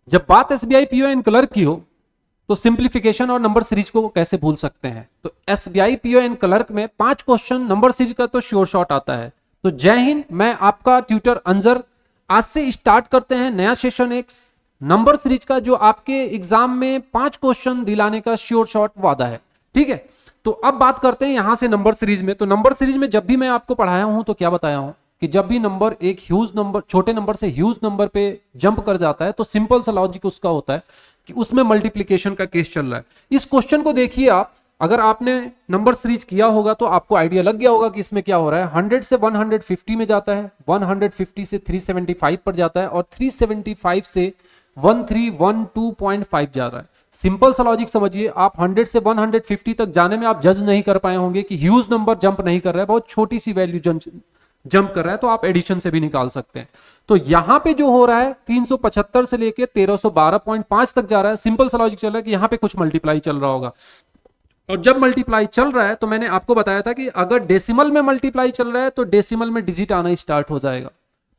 जब बात SBI PO and clerk की हो तो सिंप्लीफिकेशन और नंबर सीरीज को कैसे भूल सकते हैं। तो एसबीआई पीओ एंड क्लर्क में 5 क्वेश्चन नंबर सीरीज का तो श्योर शॉट आता है। तो जय हिंद, मैं आपका ट्यूटर अंजर। आज से स्टार्ट करते हैं नया सेशन, एक नंबर सीरीज का, जो आपके एग्जाम में 5 क्वेश्चन दिलाने का श्योर शॉट वादा है। ठीक है, तो अब बात करते हैं यहां से नंबर सीरीज में। तो नंबर सीरीज में जब भी मैं आपको पढ़ाया हूं तो क्या बताया हूं कि जब भी नंबर एक ह्यूज नंबर, छोटे नंबर से ह्यूज नंबर पे जंप कर जाता है तो सिंपल सा लॉजिक उसका होता है कि उसमें मल्टीप्लीकेशन का केस चल रहा है। इस क्वेश्चन को देखिए आप, अगर आपने नंबर सीरीज किया होगा तो आपको आइडिया लग गया होगा कि इसमें क्या हो रहा है। 100 से 150 में जाता है, 150 से 375 पर जाता है, और 375 से 1312.5 जा रहा है। सिंपल सा लॉजिक समझिए आप, 100 से 150 तक जाने में आप जज नहीं कर पाए होंगे कि ह्यूज नंबर जंप नहीं कर रहा है, बहुत छोटी सी वैल्यू जंप कर रहा है, तो आप एडिशन से भी निकाल सकते हैं। तो यहां पे जो हो रहा है 375 से लेके 1312.5 तक जा रहा है। सिंपल सा लॉजिक चल रहा है कि यहां पे कुछ मल्टीप्लाई चल रहा होगा। और जब मल्टीप्लाई चल रहा है तो मैंने आपको बताया था कि अगर डेसिमल में मल्टीप्लाई चल रहा है तो डेसिमल में डिजिट आना स्टार्ट हो जाएगा।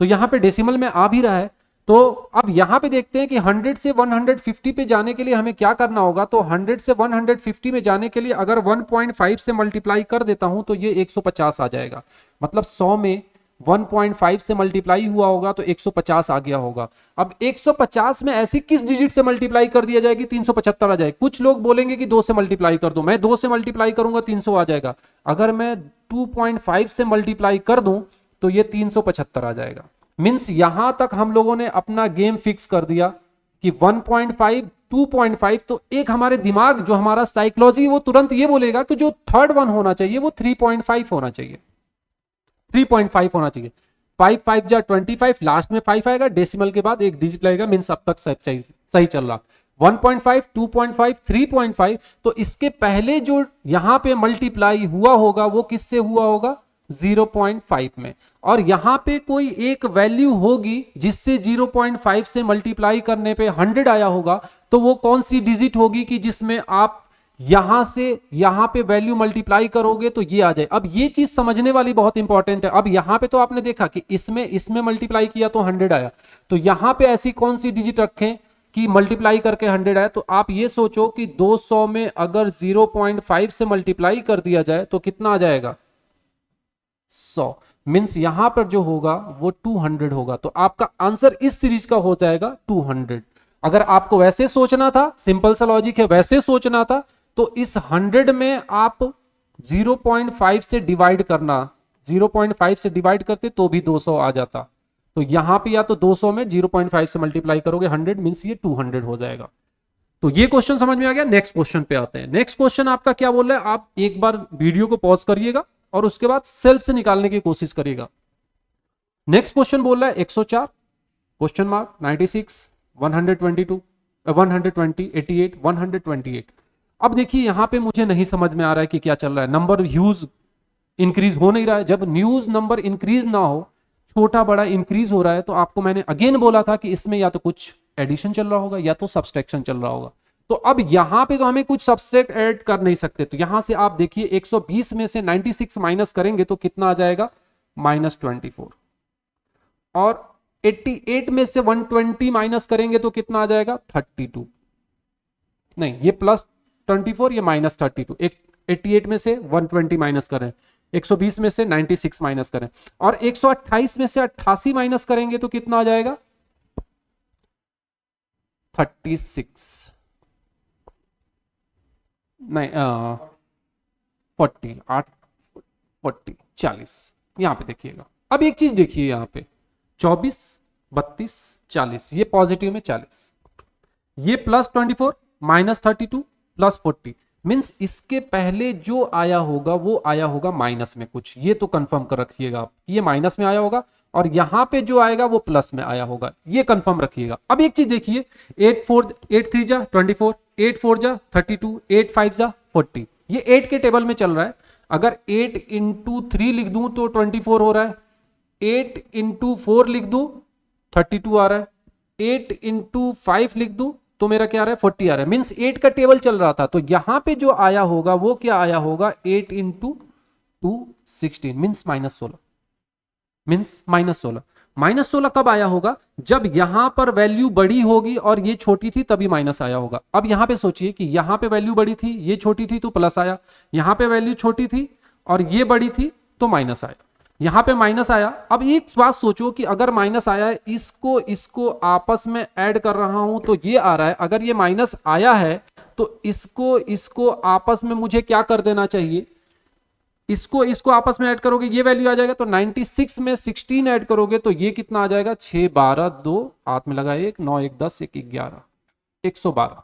तो यहां पे डेसिमल में आ भी रहा है। तो अब यहां पे देखते हैं कि 100 से 150 पे जाने के लिए हमें क्या करना होगा। तो 100 से 150 में जाने के लिए अगर 1.5 से मल्टीप्लाई कर देता हूं तो ये 150 आ जाएगा। मतलब 100 में 1.5 से मल्टीप्लाई हुआ होगा तो 150 आ गया होगा। अब 150 में ऐसी किस डिजिट से मल्टीप्लाई कर दिया जाएगी 375 आ जाए। कुछ लोग बोलेंगे कि 2 से मल्टीप्लाई कर दो, मैं 2 से मल्टीप्लाई करूंगा 300 आ जाएगा। अगर मैं 2.5 से मल्टीप्लाई कर दूं तो ये 375 आ जाएगा। मींस यहां तक हम लोगों ने अपना गेम फिक्स कर दिया कि 1.5 2.5। तो एक हमारे दिमाग, जो हमारा साइकोलॉजी, वो तुरंत ये बोलेगा कि जो थर्ड वन होना चाहिए वो 3.5 होना चाहिए, 3.5 होना चाहिए। 5 5 जा 25, लास्ट में 5 आएगा, डेसिमल के बाद एक डिजिट लगेगा। मींस अब तक सही चल रहा। 1.5 2.5 3.5। तो इसके पहले जो यहां पे मल्टीप्लाई हुआ होगा वो किससे हुआ होगा 0.5 में। और यहां पे कोई एक वैल्यू होगी जिससे 0.5 से मल्टीप्लाई करने पे 100 आया होगा। तो वो कौन सी डिजिट होगी कि जिसमें आप यहां से यहां पे वैल्यू मल्टीप्लाई करोगे तो ये आ जाए। अब ये चीज समझने वाली बहुत इंपॉर्टेंट है। अब यहां पे तो आपने देखा कि इसमें मल्टीप्लाई किया तो 100 आया। तो यहां पे ऐसी कौन सी डिजिट रखें कि मल्टीप्लाई करके 100 आए। तो आप ये सोचो कि 200 में अगर 0.5 से मल्टीप्लाई कर दिया जाए तो कितना आ जाएगा 100। मींस यहां पर जो होगा वो 200 होगा। तो आपका आंसर इस सीरीज का हो जाएगा 200। अगर आपको वैसे सोचना था, सिंपल सा लॉजिक है, वैसे सोचना था तो इस 100 में आप 0.5 से डिवाइड करना, 0.5 से डिवाइड करते तो भी 200 आ जाता। तो यहां पे या तो 200 में 0.5 से मल्टीप्लाई करोगे 100, मींस ये 200 हो जाएगा। तो ये क्वेश्चन समझ में आ गया। नेक्स्ट क्वेश्चन पे आते हैं। नेक्स्ट क्वेश्चन आपका क्या बोल रहा है, आप एक बार वीडियो को पॉज करिएगा और उसके बाद सेल्फ से निकालने की कोशिश करिएगा। नेक्स्ट क्वेश्चन बोल रहा है 104 क्वेश्चन मार्क 96 122 120 88 128। अब देखिए यहां पे मुझे नहीं समझ में आ रहा है कि क्या चल रहा है। नंबर ह्यूज इंक्रीज हो नहीं रहा है। जब न्यूज नंबर इंक्रीज ना हो, छोटा बड़ा इंक्रीज हो रहा है, तो आपको मैंने अगेन बोला था कि इसमें या तो कुछ एडिशन चल रहा होगा या तो सब्सट्रैक्शन चल रहा होगा। तो अब यहां पे तो हमें कुछ सब्सट्रैक्ट ऐड कर नहीं सकते। तो यहां से आप देखिए 120 में से 96 माइनस करेंगे तो कितना आ जाएगा -24। और 88 में से 120 माइनस करेंगे तो कितना आ जाएगा 32। नहीं, ये +24, ये -32। 88 में से 120 माइनस करें, 120 में से 96 माइनस करें, और 128 में से 88 माइनस करेंगे तो कितना आ जाएगा 36। नहीं 40 8 40 40। यहां पे देखिएगा। अब एक चीज देखिए, यहां पे 24 32 40, ये पॉजिटिव में 40, ये +24 -32 +40। मींस इसके पहले जो आया होगा वो आया होगा माइनस में कुछ। ये तो कंफर्म कर रखिएगा आप, ये माइनस में आया होगा, और यहां पे जो आएगा वो प्लस में आया होगा, ये कंफर्म रखिएगा। अब एक चीज देखिए, 8 3 जा 24, 8 4 जा 32, 8 5 जा 40। ये 8 के टेबल में चल रहा है। अगर 8 इंटू 3 लिख दूं तो 24 हो रहा है, 8 इंटू 4 लिख दूं 32 आ रहा है, 8 इंटू 5 लिख दूं तो मेरा क्या आ रहा है 40 आ रहा है। मींस 8 का टेबल चल रहा था। तो यहां पे जो आया होगा वो क्या आया होगा 8 इंटू 2 16, मीन्स -16, मीन्स -16। -16 कब आया होगा? जब यहां पर वैल्यू बड़ी होगी और ये छोटी थी तभी माइनस आया होगा। अब यहां पे सोचिए कि यहां पे वैल्यू बड़ी थी, ये छोटी थी तो प्लस आया, यहां पे वैल्यू छोटी थी और ये बड़ी थी तो माइनस आया, यहां पे माइनस आया। अब एक बात सोचो कि अगर माइनस आया है, इसको इसको आपस में ऐड कर रहा हूं तो ये आ रहा है, अगर ये माइनस आया है तो इसको इसको आपस में मुझे क्या कर देना चाहिए, इसको इसको आपस में ऐड करोगे ये वैल्यू आ जाएगा, तो 96 में 16 ऐड करोगे तो ये कितना आ जाएगा, 6 12 2 हाथ में लगा 1 9 1 10 1 11 112।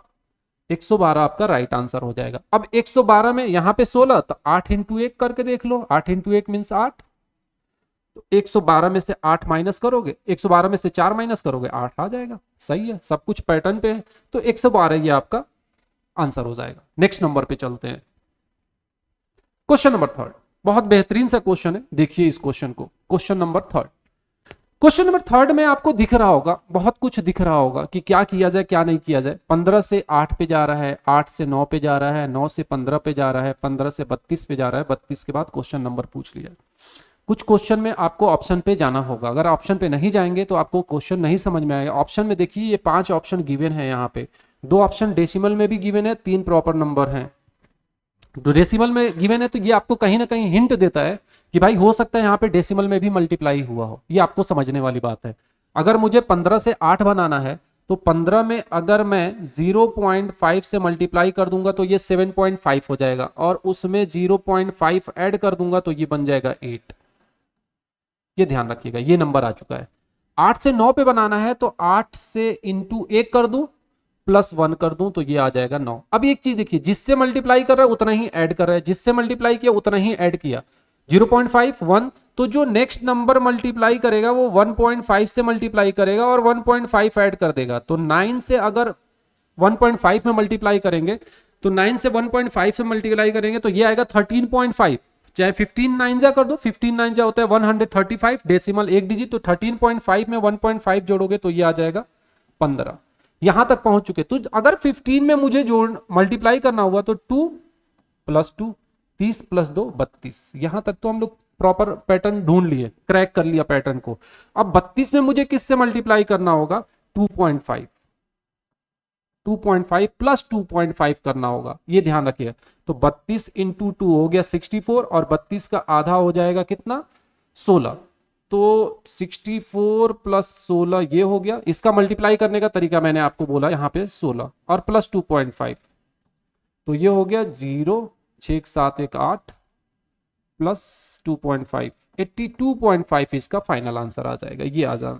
112 आपका राइट आंसर हो जाएगा। अब 112 में यहां पे 16 तो 8 इंटू 1 करके देख लो, 8 इंटू 1 मीन्स 8, तो 112 में से 8 माइनस करोगे, 112 में से 4 माइनस करोगे 8 आ जाएगा। सही है, सब कुछ पैटर्न पे है, तो 112 ये आपका आंसर हो जाएगा। नेक्स्ट नंबर पे चलते हैं, क्वेश्चन नंबर 3। बहुत बेहतरीन सा क्वेश्चन है, देखिए इस क्वेश्चन को। क्वेश्चन नंबर 3, क्वेश्चन नंबर 3 में आपको दिख रहा होगा, बहुत कुछ दिख रहा होगा कि क्या किया जाए क्या नहीं किया जाए। 15 से 8 पे जा रहा है, 8 से 9 पे जा रहा है, 9 से 15 पे जा रहा है, 15 से 32 पे जा रहा है, 32 के बाद क्वेश्चन नंबर पूछ लिया। कुछ क्वेश्चन में आपको ऑप्शन पे जाना होगा, अगर ऑप्शन पे नहीं जाएंगे तो आपको क्वेश्चन नहीं समझ में आएगा। ऑप्शन में देखिए ये 5 ऑप्शन गिवन है, यहाँ पे 2 ऑप्शन डेसिमल में भी गिवन है, 3 प्रॉपर नंबर हैं। तो डेसिमल में गिवन है तो ये आपको कहीं ना कहीं हिंट देता है कि भाई हो सकता है यहाँ पे डेसिमल में भी मल्टीप्लाई हुआ हो, ये आपको समझने वाली बात है। अगर मुझे 15 से 8 बनाना है तो 15 में अगर मैं 0.5 से मल्टीप्लाई कर दूंगा तो ये 7.5 हो जाएगा, और उसमें 0.5 ऐड कर दूंगा तो ये बन जाएगा 8। ये ध्यान रखिएगा, ये नंबर आ चुका है। 8 से 9 पे बनाना है तो 8 से इंटू 1 कर दूं प्लस 1 कर दूं तो ये आ जाएगा 9। अब एक चीज देखिए, जिससे मल्टीप्लाई कर रहा है उतना ही ऐड कर रहा है, जिससे मल्टीप्लाई किया उतना ही ऐड किया। 0.5 1, तो जो नेक्स्ट नंबर मल्टीप्लाई करेगा वो 1.5 से मल्टीप्लाई करेगा और 1.5 ऐड कर देगा। तो 9 से अगर 1.5 में मल्टीप्लाई करेंगे तो 9 से 1.5 से मल्टीप्लाई करेंगे तो ये आएगा 13.5, चाहे 15 9 जा कर दो, 15 9 जा होता है 135, डेसिमल एक डिजिट, तो 13.5 में 1.5 जोड़ोगे तो ये आ जाएगा 15। यहां तक पहुंच चुके। तो अगर 15 में मुझे जोड़ मल्टीप्लाई करना हुआ तो 2 + 2 30 + 2 32। यहां तक तो हम लोग प्रॉपर पैटर्न ढूंढ लिए, क्रैक कर लिया पैटर्न को। अब 32 में मुझे किससे मल्टीप्लाई करना होगा, 2.5 प्लस 2.5 करना होगा, ये ध्यान रखिए। तो 32 इंटू 2 हो गया 64, और 32 का आधा हो जाएगा कितना, 16। तो 64 + 16 ये हो गया। इसका मल्टीप्लाई करने का तरीका मैंने आपको बोला, यहाँ पे 16 और प्लस 2.5, तो ये हो गया 0 6 7 1 8 प्लस 2.5, 82.5 इसका फाइनल आंसर आ जाएगा। ये आ जाए।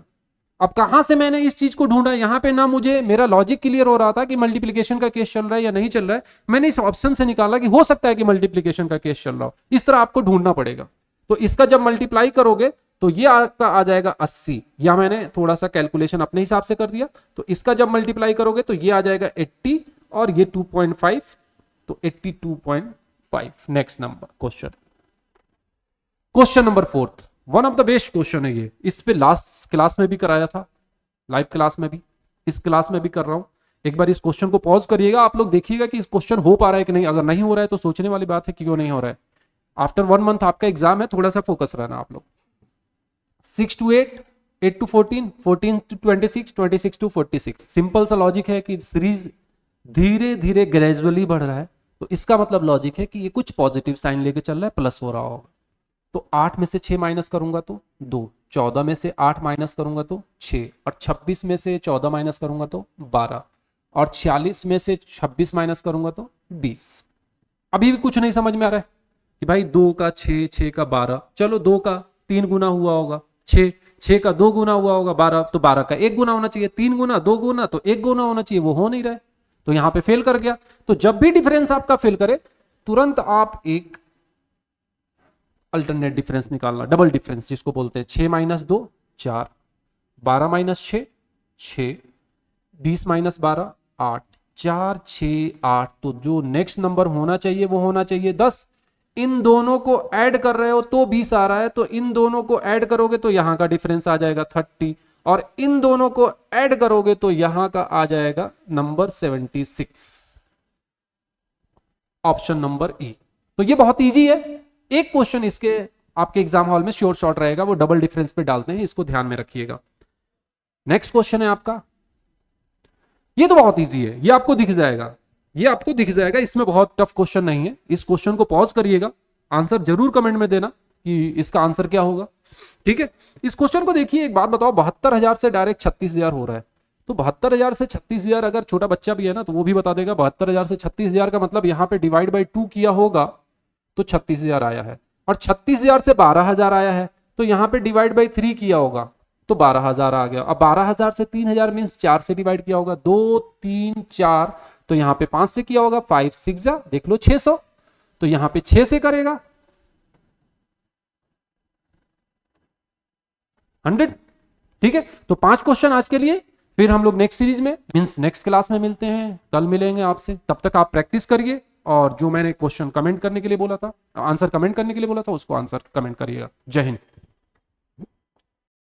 अब कहां से मैंने इस चीज को ढूंढा, यहां पे ना मुझे मेरा लॉजिक क्लियर हो रहा था कि मल्टीप्लिकेशन का केस चल रहा है या नहीं चल रहा है, मैंने इस ऑप्शन से निकाला कि हो सकता है कि मल्टीप्लिकेशन का केस चल रहा हो। इस तरह आपको ढूंढना पड़ेगा। तो इसका जब मल्टीप्लाई करोगे तो ये आपका आ जाएगा 80, या मैंने थोड़ा सा कैलकुलेशन अपने हिसाब से कर दिया। तो इसका जब मल्टीप्लाई करोगे तो ये आ जाएगा 80 और ये 2.5, तो 82.5। Next number question, question number 4, one of the best question है ये। इस पे लास्ट क्लास में भी कराया था, लाइव क्लास में भी, इस क्लास में भी कर रहा हूं। एक बार इस क्वेश्चन को पॉज करिएगा, आप लोग देखिएगा कि इस क्वेश्चन हो पा रहा है कि नहीं। अगर नहीं हो रहा है तो सोचने वाली बात है कि क्यों नहीं हो रहा है। आफ्टर 1 मंथ आपका एग्जाम है, थोड़ा सा फोकस रहना आप लोग। 6 to 8, 8 to 14, 14 to 26, 26 to 46। Simple सा लॉजिक है कि सीरीज धीरे धीरे ग्रेजुअली बढ़ रहा है, तो इसका मतलब लॉजिक है कि ये कुछ पॉजिटिव साइन लेके चल रहा है, प्लस हो रहा होगा। तो 8 में से 6 माइनस करूंगा तो 2, 14 में से 8 माइनस करूंगा तो 6, और 26 में से 14 माइनस करूंगा तो 12, और 46 में से 26 माइनस करूंगा तो 20। अभी भी कुछ नहीं समझ में आ रहा है कि भाई 2 का 6, 6 का 12, चलो 2 का 3 गुना हुआ होगा 6, 6 का 2 गुना हुआ होगा 12, तो 12 का 1 गुना होना चाहिए, 3 गुना 2 गुना तो 1 गुना होना चाहिए, वो हो नहीं रहा है, तो यहां पे फेल कर गया। तो जब भी डिफरेंस आपका फेल करे तुरंत आप एक अल्टरनेट डिफरेंस निकालना, डबल डिफरेंस जिसको बोलते हैं। 6 - 2 4, 12 - 6 6, 20 - 12 8, 4 6 8। तो जो नेक्स्ट नंबर होना चाहिए वो होना चाहिए 10। इन दोनों को ऐड कर रहे हो तो 20 आ रहा है, तो इन दोनों को ऐड करोगे तो यहां का डिफरेंस आ जाएगा 30, और इन दोनों को ऐड करोगे तो यहां का आ जाएगा नंबर 76, ऑप्शन नंबर ई। तो ये बहुत इजी है। एक क्वेश्चन इसके आपके एग्जाम हॉल में श्योर शॉट रहेगा, वो डबल डिफरेंस पे डालते हैं, इसको ध्यान में रखिएगा। नेक्स्ट क्वेश्चन है आपका, ये तो बहुत इजी है, ये आपको दिख जाएगा, ये आपको दिख जाएगा, इसमें बहुत टफ क्वेश्चन नहीं है। इस क्वेश्चन को पॉज करिएगा, आंसर जरूर कमेंट में देना कि इसका आंसर क्या होगा, ठीक है। इस क्वेश्चन को देखिए, एक बात बताओ, 72,000 से डायरेक्ट 36,000 हो रहा है, तो 72,000 से 36,000, अगर छोटा बच्चा भी है ना तो वो भी बता देगा 72,000 से 36,000 का मतलब यहाँ पे डिवाइड बाई 2 किया होगा तो 36,000 आया है, और 36,000 से 12,000 आया है तो यहाँ पे डिवाइड बाई 3 किया होगा तो 12,000 आ गया। अब 12,000 से 3,000 मीन्स 4 से डिवाइड किया होगा, 2 3 4, तो यहाँ पे 5 से किया होगा, 5 6 जा देख लो 600, तो यहाँ पे 6 से करेगा 100, ठीक है। तो 5 क्वेश्चन आज के लिए, फिर हम लोग नेक्स्ट सीरीज में मीन्स नेक्स्ट क्लास में मिलते हैं, कल मिलेंगे आपसे, तब तक आप प्रैक्टिस करिए, और जो मैंने क्वेश्चन कमेंट करने के लिए बोला था, आंसर कमेंट करने के लिए बोला था, उसको आंसर कमेंट करिएगा। जय हिंद।